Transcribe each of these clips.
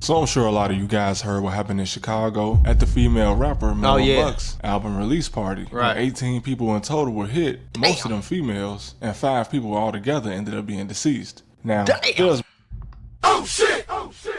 So I'm sure a lot of you guys heard what happened in Chicago at the female rapper Mula Buck's album release party. Right. 18 people in total were hit, most of them females, and 5 people altogether ended up being deceased. Now, there's... Oh shit!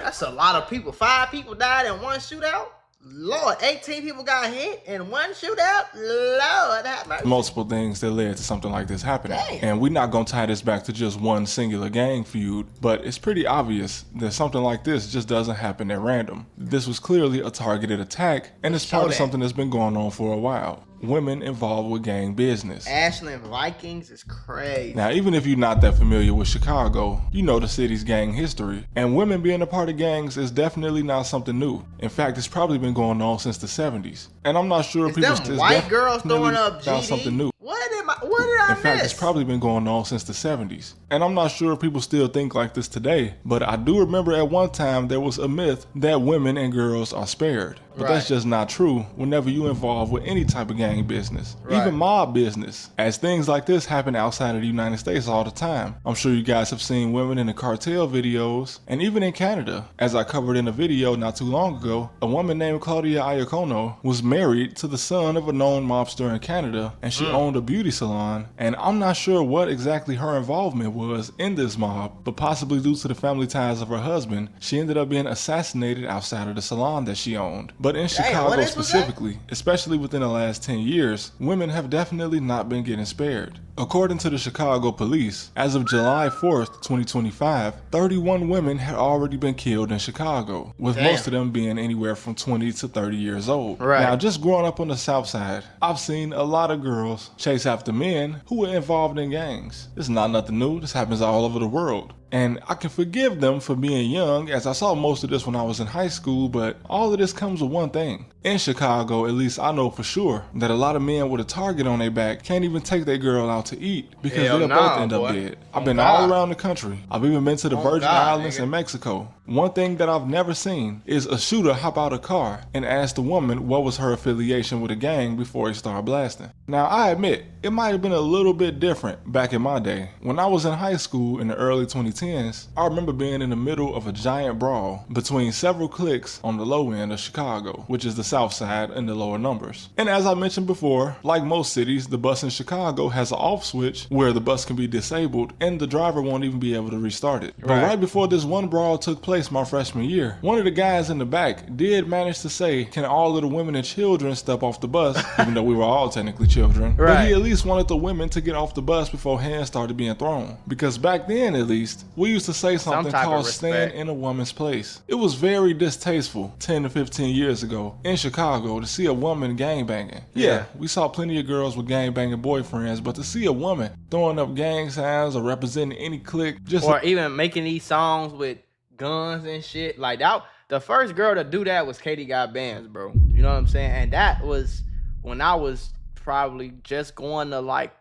That's a lot of people. 5 people died in one shootout? Lord, 18 people got hit in one shootout? Lord, have mercy. multiple things that led to something like this happening. Damn. And we're not going to tie this back to just one singular gang feud, but it's pretty obvious that something like this just doesn't happen at random. This was clearly a targeted attack, and it's part of something that's been going on for a while. Women involved with gang business. Ashland Vikings is crazy. Now, even if you're not that familiar with Chicago, you know the city's gang history, and women being a part of gangs is definitely not something new. In fact, it's probably been going on since the 70s. And I'm not sure if people still white girls throwing up GD? something new. What did I miss? In fact, it's probably been going on since the 70s. And I'm not sure if people still think like this today, but I do remember at one time there was a myth that women and girls are spared. But that's just not true whenever you involved with any type of gang business, even mob business, as things like this happen outside of the United States all the time. I'm sure you guys have seen women in the cartel videos, and even in Canada. As I covered in a video not too long ago, a woman named Claudia Iacono was married to the son of a known mobster in Canada, and she owned a beauty salon, and I'm not sure what exactly her involvement was in this mob, but possibly due to the family ties of her husband, she ended up being assassinated outside of the salon that she owned. But in Chicago specifically, especially within the last 10 years, women have definitely not been getting spared. According to the Chicago police, as of July 4th, 2025, 31 women had already been killed in Chicago, with most of them being anywhere from 20 to 30 years old. Now, just growing up on the South Side, I've seen a lot of girls chase after men who were involved in gangs. It's not nothing new. This happens all over the world. And I can forgive them for being young, as I saw most of this when I was in high school, but all of this comes with one thing. In Chicago, at least I know for sure, that a lot of men with a target on their back can't even take their girl out to eat because they'll both end up dead. I've been all around the country. I've even been to the Virgin Islands and Mexico. One thing that I've never seen is a shooter hop out a car and ask the woman what was her affiliation with a gang before he started blasting. Now, I admit, it might have been a little bit different back in my day. When I was in high school in the early 2010s, I remember being in the middle of a giant brawl between several cliques on the low end of Chicago, which is the South Side and the lower numbers. And as I mentioned before, like most cities, the bus in Chicago has an off switch where the bus can be disabled and the driver won't even be able to restart it. But right before this one brawl took place my freshman year, one of the guys in the back did manage to say, can all of the women and children step off the bus, even though we were all technically children. But he at least wanted the women to get off the bus before hands started being thrown. Because back then, at least, we used to say something called stand in a woman's place. It was very distasteful 10 to 15 years ago in Chicago to see a woman gangbanging. Yeah, we saw plenty of girls with gangbanging boyfriends, but to see a woman throwing up gang signs or representing any clique, just or even making these songs with guns and shit like that. The first girl to do that was Katie Got Bands, bro. You know what I'm saying? And that was when I was probably just going to like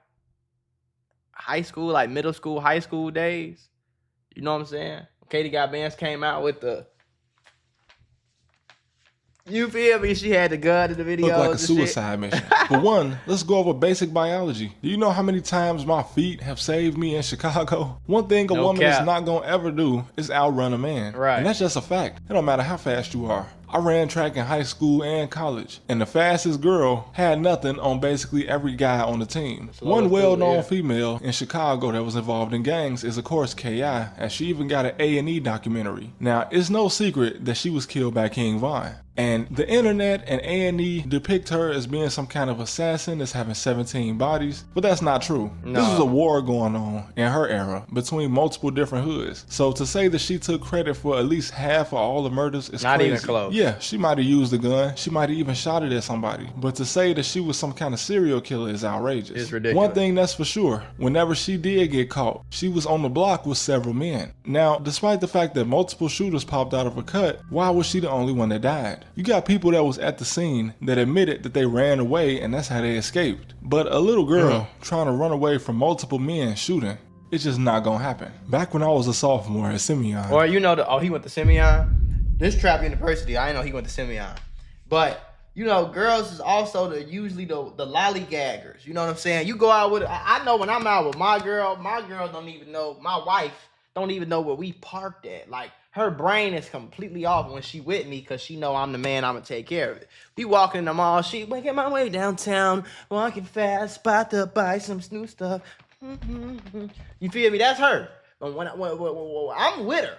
high school, like middle school, high school days. You know what I'm saying? Katie Got Bands came out with the, you feel me? She had the gun in the video. Looked like a suicide mission. For one, let's go over basic biology. Do you know how many times my feet have saved me in Chicago? One thing a woman is not gonna ever do is outrun a man. And that's just a fact. It don't matter how fast you are. I ran track in high school and college, and the fastest girl had nothing on basically every guy on the team. One well-known female in Chicago that was involved in gangs is of course K.I., as she even got an A&E documentary. Now, it's no secret that she was killed by King Von. And the internet and A&E depict her as being some kind of assassin that's having 17 bodies, but that's not true. This was a war going on in her era between multiple different hoods. So to say that she took credit for at least half of all the murders is not crazy. Even close. Yeah, she might have used a gun, she might have even shot it at somebody, but to say that she was some kind of serial killer is outrageous. It's ridiculous. One thing that's for sure, whenever she did get caught, she was on the block with several men. Now, despite the fact that multiple shooters popped out of her cut, why was she the only one that died? You got people that was at the scene that admitted that they ran away and that's how they escaped. But a little girl trying to run away from multiple men shooting, it's just not gonna happen. Back when I was a sophomore at Simeon. Or you know, he went to Simeon? This Trap University, I didn't know he went to Simeon. But, you know, girls is also usually the lollygaggers. You know what I'm saying? You go out with, I know when I'm out with my girl don't even know, my wife don't even know where we parked at. Like, her brain is completely off when she with me because she know I'm the man, I'm going to take care of it. We walking in the mall, she making my way downtown, walking fast, about to buy some new stuff. You feel me? That's her. But when I'm with her.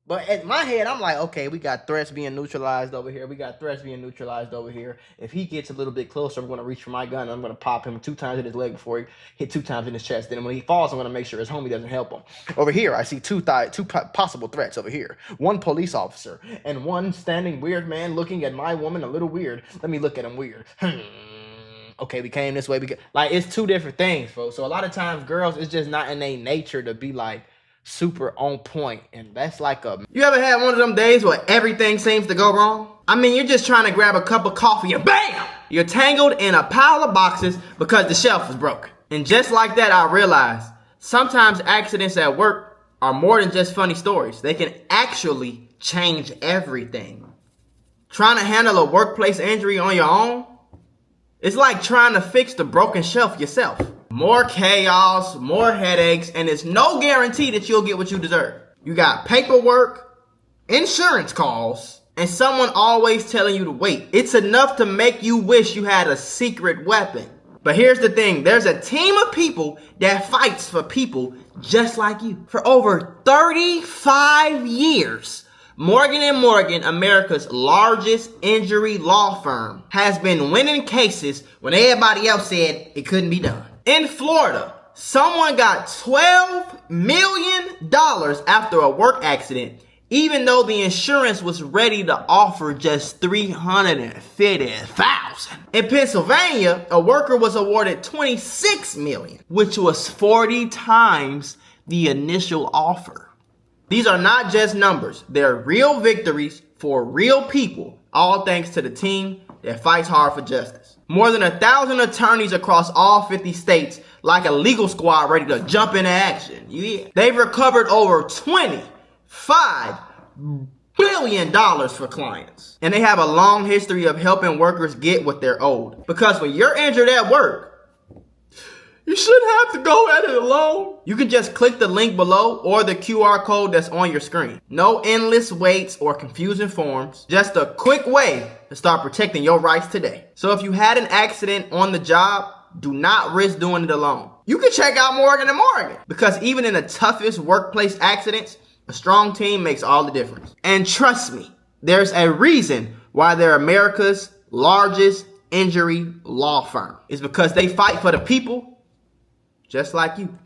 But in my head, I'm like, okay, we got threats being neutralized over here. We got threats being neutralized over here. If he gets a little bit closer, I'm going to reach for my gun. And I'm going to pop him 2 times in his leg before he hit 2 times in his chest. Then when he falls, I'm going to make sure his homie doesn't help him. Over here, I see two possible threats over here. 1 police officer and 1 standing weird man looking at my woman a little weird. Let me look at him weird. Okay, we came this way. Like, it's 2 different things, folks. So a lot of times, girls, it's just not in their nature to be like, super on point, and that's like a... You ever had one of them days where everything seems to go wrong? I mean, you're just trying to grab a cup of coffee and BAM! You're tangled in a pile of boxes because the shelf is broken. And just like that, I realized sometimes accidents at work are more than just funny stories. They can actually change everything. Trying to handle a workplace injury on your own? It's like trying to fix the broken shelf yourself. More chaos, more headaches, and it's no guarantee that you'll get what you deserve. You got paperwork, insurance calls, and someone always telling you to wait. It's enough to make you wish you had a secret weapon. But here's the thing, there's a team of people that fights for people just like you. For over 35 years, Morgan & Morgan, America's largest injury law firm, has been winning cases when everybody else said it couldn't be done. In Florida, someone got $12 million after a work accident, even though the insurance was ready to offer just $350,000. In Pennsylvania, a worker was awarded $26 million, which was 40 times the initial offer. These are not just numbers. They're real victories for real people, all thanks to the team that fights hard for justice. More than 1,000 attorneys across all 50 states, like a legal squad ready to jump into action. Yeah. They've recovered over $25 billion for clients. And they have a long history of helping workers get what they're owed. Because when you're injured at work, you shouldn't have to go at it alone. You can just click the link below or the QR code that's on your screen. No endless waits or confusing forms. Just a quick way to start protecting your rights today. So if you had an accident on the job, do not risk doing it alone. You can check out Morgan & Morgan, because even in the toughest workplace accidents, a strong team makes all the difference. And trust me, there's a reason why they're America's largest injury law firm. It's because they fight for the people just like you.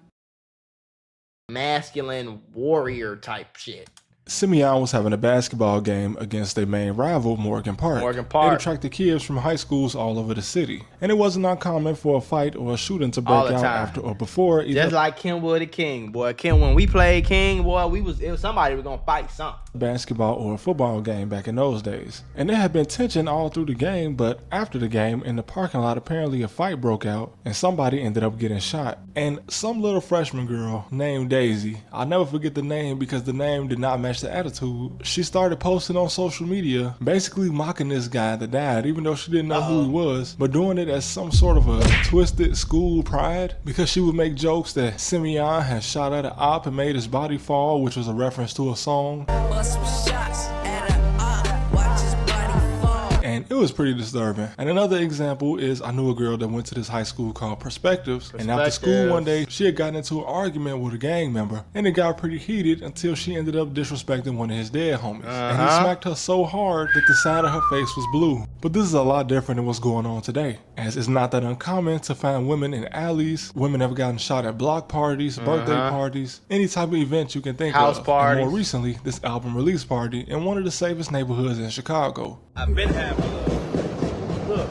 Masculine warrior type shit. Simeon was having a basketball game against their main rival, Morgan Park. It attracted kids from high schools all over the city. And it wasn't uncommon for a fight or a shooting to break out after or before. Just like Kenwood and King, boy. When we played King, boy, somebody was gonna fight something. Basketball or a football game back in those days. And there had been tension all through the game, but after the game, in the parking lot, apparently a fight broke out and somebody ended up getting shot. And some little freshman girl named Daisy, I'll never forget the name because the name did not match the attitude. She started posting on social media, basically mocking this guy that died, even though she didn't know who he was, but doing it as some sort of a twisted school pride, because she would make jokes that Simeon had shot at an op and made his body fall, which was a reference to a song. And it was pretty disturbing. And another example is I knew a girl that went to this high school called Perspectives. And after school one day, she had gotten into an argument with a gang member. And it got pretty heated until she ended up disrespecting one of his dead homies. And he smacked her so hard that the side of her face was blue. But this is a lot different than what's going on today, as it's not that uncommon to find women in alleys. Women have gotten shot at block parties, birthday parties, any type of event you can think House of. parties. And more recently, this album release party in one of the safest neighborhoods in Chicago. I've been having look.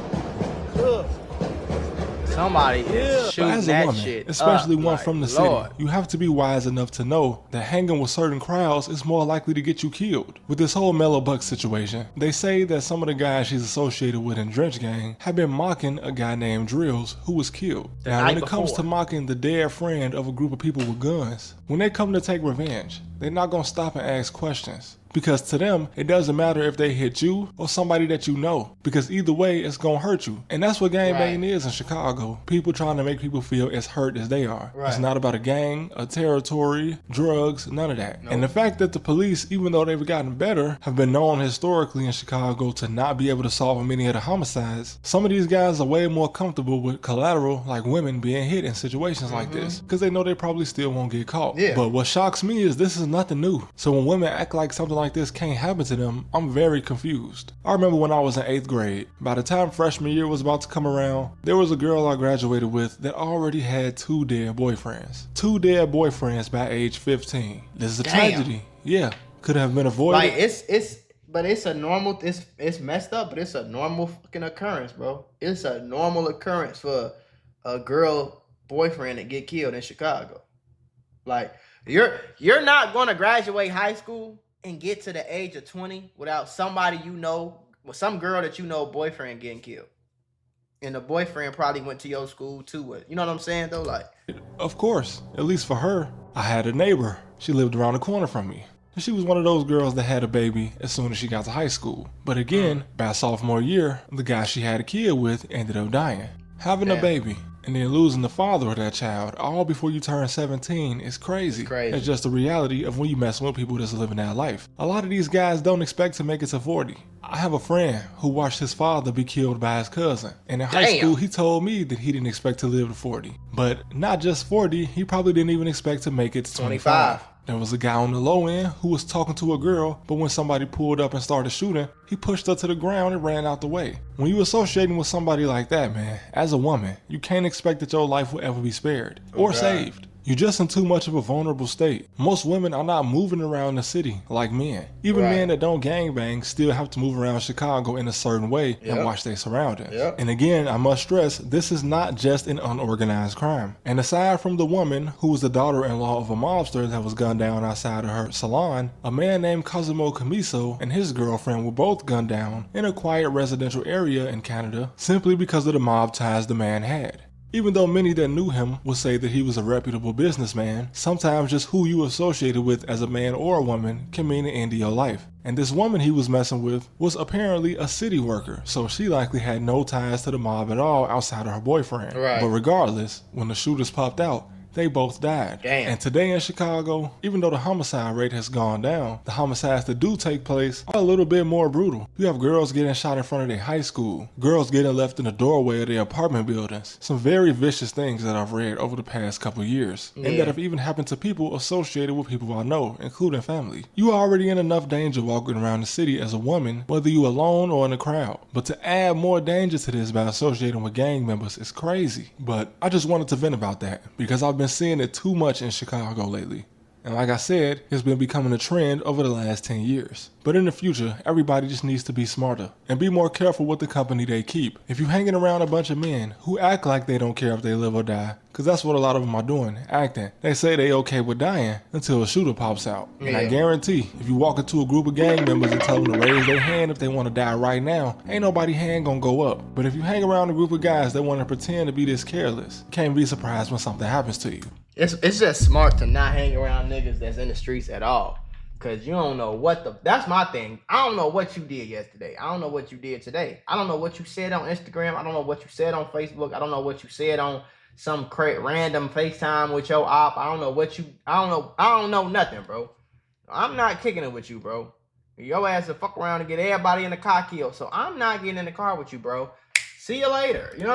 Somebody is shooting that woman, shit especially up, one like, from the Lord. city, you have to be wise enough to know that hanging with certain crowds is more likely to get you killed. With this whole Mellow Buck situation, they say that some of the guys she's associated with in Drench Gang have been mocking a guy named Drills who was killed. Now, when it comes to mocking the dead friend of a group of people with guns, when they come to take revenge, they're not gonna stop and ask questions. Because to them, it doesn't matter if they hit you or somebody that you know, because either way, it's gonna hurt you. And that's what gangbanging is in Chicago. People trying to make people feel as hurt as they are. It's not about a gang, a territory, drugs, none of that. And the fact that the police, even though they've gotten better, have been known historically in Chicago to not be able to solve many of the homicides, some of these guys are way more comfortable with collateral, like women being hit in situations like this, because they know they probably still won't get caught. But what shocks me is this is nothing new. So when women act like something like this can't happen to them, I'm very confused. I remember when I was in 8th grade, by the time freshman year was about to come around, there was a girl I graduated with that already had 2 dead boyfriends. 2 dead boyfriends by age 15. This is a tragedy. Yeah, could have been avoided. Like it's a normal. It's messed up, but it's a normal fucking occurrence, bro. It's a normal occurrence for a girl boyfriend to get killed in Chicago. Like you're not going to graduate high school and get to the age of 20 without somebody you know, some girl that you know, boyfriend getting killed. And the boyfriend probably went to your school too. You know what I'm saying though? Like, of course, at least for her. I had a neighbor. She lived around the corner from me. She was one of those girls that had a baby as soon as she got to high school. But again, by sophomore year, the guy she had a kid with ended up dying. Having a baby and then losing the father of that child all before you turn 17 is crazy. It's crazy. It's just the reality of when you mess with people that's living that life. A lot of these guys don't expect to make it to 40. I have a friend who watched his father be killed by his cousin. And in high school, he told me that he didn't expect to live to 40. But not just 40, he probably didn't even expect to make it to 25. There was a guy on the low end who was talking to a girl, but when somebody pulled up and started shooting, he pushed her to the ground and ran out the way. When you associating with somebody like that, man, as a woman, you can't expect that your life will ever be spared or saved. You're just in too much of a vulnerable state. Most women are not moving around the city like men. Even men that don't gangbang still have to move around Chicago in a certain way and watch their surroundings. And again, I must stress, this is not just an unorganized crime. And aside from the woman who was the daughter-in-law of a mobster that was gunned down outside of her salon, a man named Cosimo Camiso and his girlfriend were both gunned down in a quiet residential area in Canada simply because of the mob ties the man had. Even though many that knew him would say that he was a reputable businessman, sometimes just who you associated with as a man or a woman can mean the end of your life. And this woman he was messing with was apparently a city worker, so she likely had no ties to the mob at all outside of her boyfriend. But regardless, when the shooters popped out, they both died. And today in Chicago, even though the homicide rate has gone down, the homicides that do take place are a little bit more brutal. You have girls getting shot in front of their high school, girls getting left in the doorway of their apartment buildings. Some very vicious things that I've read over the past couple years, and that have even happened to people associated with people I know, including family. You are already in enough danger walking around the city as a woman, whether you alone or in a crowd. But to add more danger to this by associating with gang members is crazy. But I just wanted to vent about that, because I've been seeing it too much in Chicago lately. And like I said, it's been becoming a trend over the last 10 years. But in the future, everybody just needs to be smarter and be more careful with the company they keep. If you're hanging around a bunch of men who act like they don't care if they live or die, because that's what a lot of them are doing, acting. They say they okay with dying until a shooter pops out. And I guarantee, if you walk into a group of gang members and tell them to raise their hand if they want to die right now, ain't nobody hand gonna go up. But if you hang around a group of guys that want to pretend to be this careless, can't be surprised when something happens to you. It's just smart to not hang around niggas that's in the streets at all. Cause you don't know that's my thing. I don't know what you did yesterday. I don't know what you did today. I don't know what you said on Instagram. I don't know what you said on Facebook. I don't know what you said on some random FaceTime with your op. I don't know nothing, bro. I'm not kicking it with you, bro. Your ass will fuck around and get everybody in the car killed. So I'm not getting in the car with you, bro. See you later. You know